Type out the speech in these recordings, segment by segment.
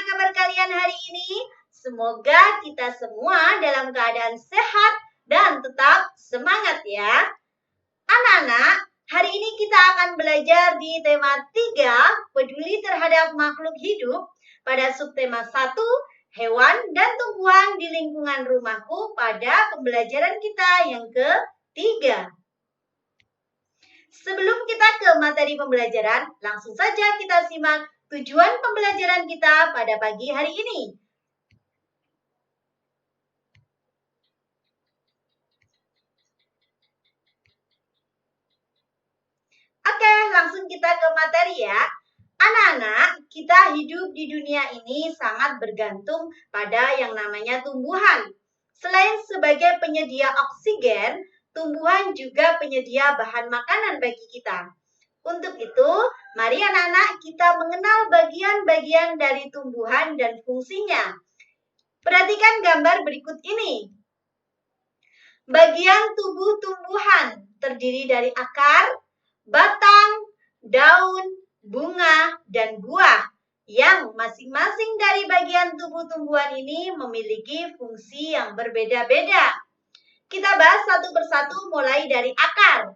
kabar kalian hari ini? Semoga kita semua dalam keadaan sehat dan tetap semangat ya. Anak-anak, hari ini kita akan belajar di tema 3, peduli terhadap makhluk hidup, pada subtema 1, hewan dan tumbuhan di lingkungan rumahku pada pembelajaran kita yang ketiga. Sebelum kita ke materi pembelajaran, langsung saja kita simak tujuan pembelajaran kita pada pagi hari ini. Oke, langsung kita ke materi ya. Anak-anak, kita hidup di dunia ini sangat bergantung pada yang namanya tumbuhan. Selain sebagai penyedia oksigen, tumbuhan juga penyedia bahan makanan bagi kita. Untuk itu, mari anak-anak kita mengenal bagian-bagian dari tumbuhan dan fungsinya. Perhatikan gambar berikut ini. Bagian tubuh tumbuhan terdiri dari akar, batang, daun, bunga, dan buah. Yang masing-masing dari bagian tubuh tumbuhan ini memiliki fungsi yang berbeda-beda. Kita bahas satu persatu mulai dari akar.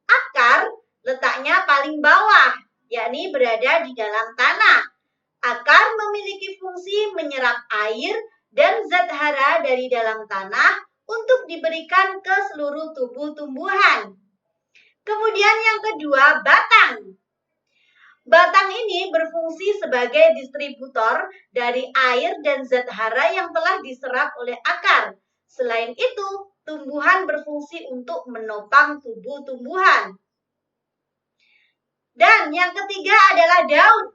Akar letaknya paling bawah, yakni berada di dalam tanah. Akar memiliki fungsi menyerap air dan zat hara dari dalam tanah untuk diberikan ke seluruh tubuh tumbuhan. Kemudian yang kedua, batang. Batang ini berfungsi sebagai distributor dari air dan zat hara yang telah diserap oleh akar. Selain itu, tumbuhan berfungsi untuk menopang tubuh tumbuhan. Dan yang ketiga adalah daun.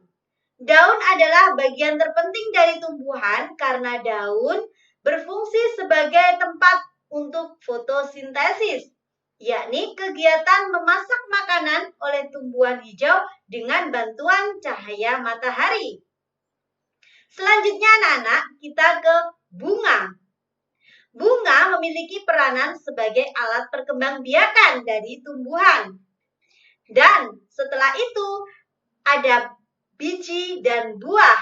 Daun adalah bagian terpenting dari tumbuhan karena daun berfungsi sebagai tempat untuk fotosintesis, yakni kegiatan memasak makanan oleh tumbuhan hijau dengan bantuan cahaya matahari. Selanjutnya anak-anak, kita ke bunga. Bunga memiliki peranan sebagai alat perkembangbiakan dari tumbuhan. Dan setelah itu ada biji dan buah.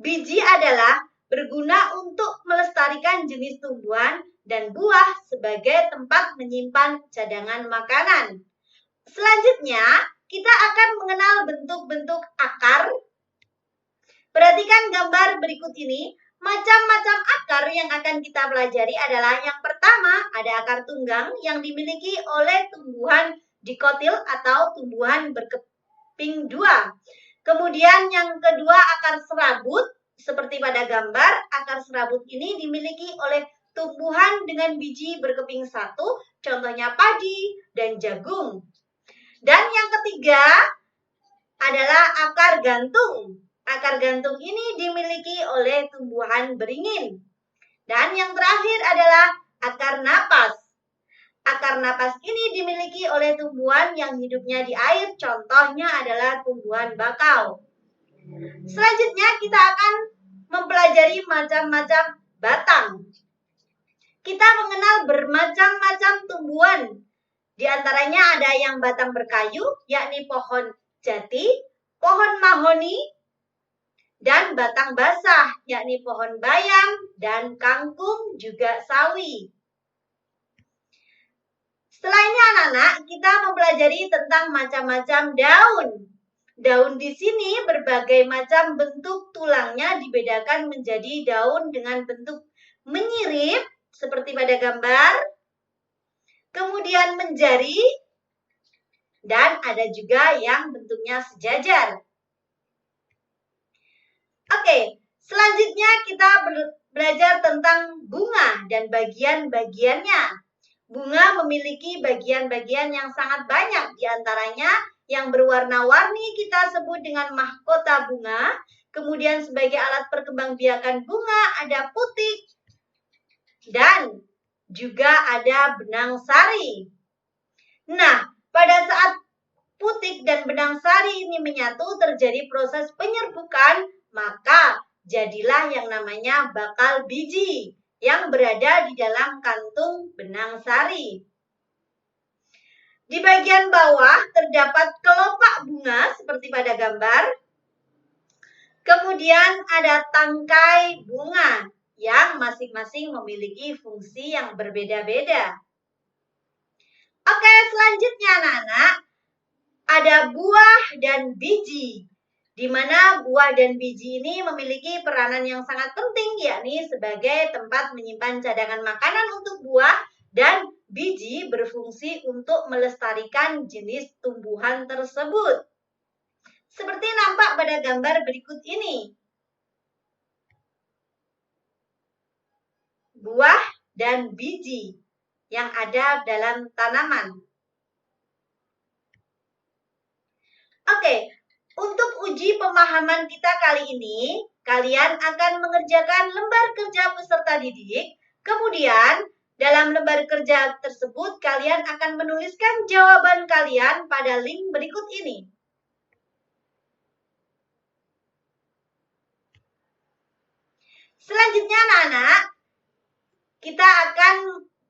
Biji adalah berguna untuk melestarikan jenis tumbuhan dan buah sebagai tempat menyimpan cadangan makanan. Selanjutnya, kita akan mengenal bentuk-bentuk akar. Perhatikan gambar berikut ini. Macam-macam akar yang akan kita pelajari adalah yang pertama, ada akar tunggang yang dimiliki oleh tumbuhan dikotil atau tumbuhan berkeping dua. Kemudian yang kedua, akar serabut. Seperti pada gambar, akar serabut ini dimiliki oleh tumbuhan dengan biji berkeping satu, contohnya padi dan jagung. Dan yang ketiga adalah akar gantung. Akar gantung ini dimiliki oleh tumbuhan beringin. Dan yang terakhir adalah akar napas. Akar napas ini dimiliki oleh tumbuhan yang hidupnya di air, contohnya adalah tumbuhan bakau. Selanjutnya kita akan mempelajari macam-macam batang. Kita mengenal bermacam-macam tumbuhan. Di antaranya ada yang batang berkayu, yakni pohon jati, pohon mahoni, dan batang basah, yakni pohon bayam dan kangkung, juga sawi. Setelah ini anak-anak, kita mempelajari tentang macam-macam daun. Daun di sini berbagai macam bentuk tulangnya dibedakan menjadi daun dengan bentuk menyirip, seperti pada gambar. Kemudian menjari, dan ada juga yang bentuknya sejajar. Oke, selanjutnya kita belajar tentang bunga dan bagian-bagiannya. Bunga memiliki bagian-bagian yang sangat banyak, di antaranya yang berwarna-warni kita sebut dengan mahkota bunga. Kemudian sebagai alat perkembangbiakan bunga ada putik dan juga ada benang sari. Nah, pada saat putik dan benang sari ini menyatu terjadi proses penyerbukan, maka jadilah yang namanya bakal biji yang berada di dalam kantung benang sari. Di bagian bawah terdapat kelopak bunga seperti pada gambar. Kemudian ada tangkai bunga yang masing-masing memiliki fungsi yang berbeda-beda. Oke, selanjutnya anak-anak, ada buah dan biji, di mana buah dan biji ini memiliki peranan yang sangat penting, yakni sebagai tempat menyimpan cadangan makanan untuk buah, dan biji berfungsi untuk melestarikan jenis tumbuhan tersebut. Seperti nampak pada gambar berikut ini. Buah dan biji yang ada dalam tanaman. Oke, untuk uji pemahaman kita kali ini, kalian akan mengerjakan lembar kerja peserta didik. Kemudian, dalam lembar kerja tersebut, kalian akan menuliskan jawaban kalian pada link berikut ini. Selanjutnya, anak-anak, kita akan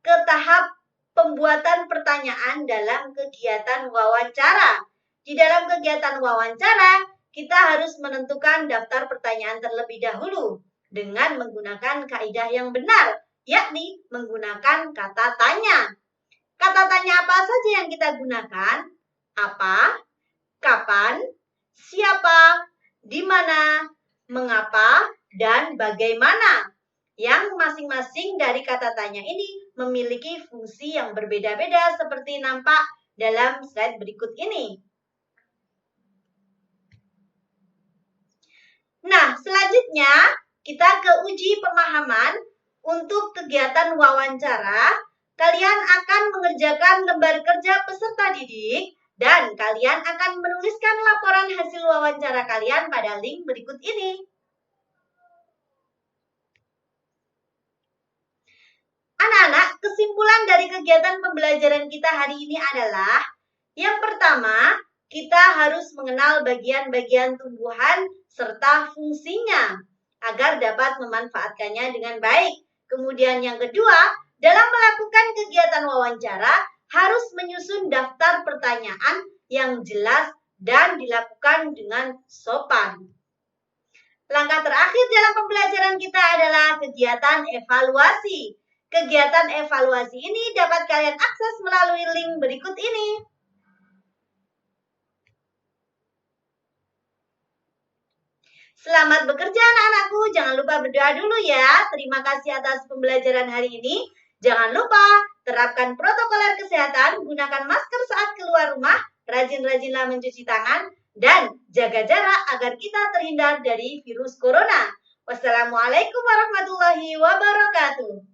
ke tahap pembuatan pertanyaan dalam kegiatan wawancara. Di dalam kegiatan wawancara, kita harus menentukan daftar pertanyaan terlebih dahulu dengan menggunakan kaidah yang benar, yakni menggunakan kata tanya. Kata tanya apa saja yang kita gunakan? Apa, kapan, siapa, di mana, mengapa, dan bagaimana. Yang masing-masing dari kata tanya ini memiliki fungsi yang berbeda-beda seperti nampak dalam slide berikut ini. Nah, selanjutnya kita ke uji pemahaman. Untuk kegiatan wawancara, kalian akan mengerjakan lembar kerja peserta didik dan kalian akan menuliskan laporan hasil wawancara kalian pada link berikut ini. Anak-anak, kesimpulan dari kegiatan pembelajaran kita hari ini adalah yang pertama, kita harus mengenal bagian-bagian tumbuhan serta fungsinya agar dapat memanfaatkannya dengan baik. Kemudian yang kedua, dalam melakukan kegiatan wawancara, harus menyusun daftar pertanyaan yang jelas dan dilakukan dengan sopan. Langkah terakhir dalam pembelajaran kita adalah kegiatan evaluasi. Kegiatan evaluasi ini dapat kalian akses melalui link berikut ini. Selamat bekerja anak-anakku, jangan lupa berdoa dulu ya. Terima kasih atas pembelajaran hari ini. Jangan lupa terapkan protokol kesehatan, gunakan masker saat keluar rumah, rajin-rajinlah mencuci tangan, dan jaga jarak agar kita terhindar dari virus corona. Wassalamualaikum warahmatullahi wabarakatuh.